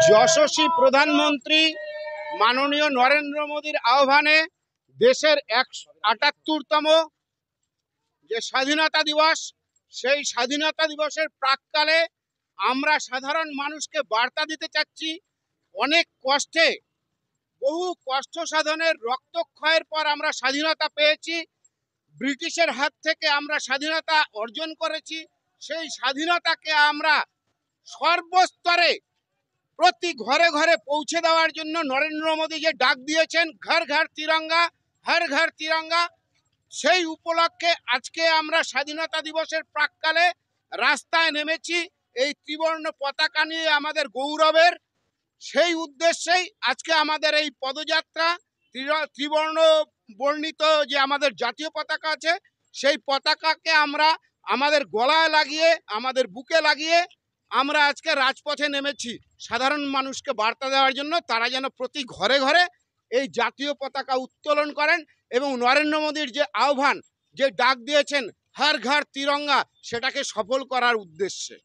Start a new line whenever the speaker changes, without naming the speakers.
যশস্বী প্রধানমন্ত্রী মাননীয় নরেন্দ্র মোদীর আহ্বানে দেশের ৭৮তম যে স্বাধীনতা দিবস, সেই স্বাধীনতা দিবসের প্রাক্কালে আমরা সাধারণ মানুষকে বার্তা দিতে চাচ্ছি। অনেক কষ্টে, বহু কষ্ট সাধনের রক্তক্ষয়ের পর আমরা স্বাধীনতা পেয়েছি। ব্রিটিশের হাত থেকে আমরা স্বাধীনতা অর্জন করেছি। সেই স্বাধীনতাকে আমরা সর্বস্তরে প্রতি ঘরে ঘরে পৌঁছে দেওয়ার জন্য নরেন্দ্র মোদী যে ডাক দিয়েছেন, ঘর ঘর তিরঙ্গা, হর ঘর তিরঙ্গা, সেই উপলক্ষে আজকে আমরা স্বাধীনতা দিবসের প্রাক্কালে রাস্তায় নেমেছি। এই ত্রিবর্ণ পতাকা নিয়ে আমাদের গৌরবের, সেই উদ্দেশ্যেই আজকে আমাদের এই পদযাত্রা। ত্রিবর্ণ বর্ণিত যে আমাদের জাতীয় পতাকা আছে, সেই পতাকাকে আমরা আমাদের গলায় লাগিয়ে, আমাদের বুকে লাগিয়ে আমরা আজকে রাজপথে নেমেছি সাধারণ মানুষকে বার্তা দেওয়ার জন্য, তারা যেন প্রতি ঘরে ঘরে এই জাতীয় পতাকা উত্তোলন করেন এবং নরেন্দ্র মোদীর যে আহ্বান, যে ডাক দিয়েছেন হর ঘর তিরঙ্গা, সেটাকে সফল করার উদ্দেশ্যে।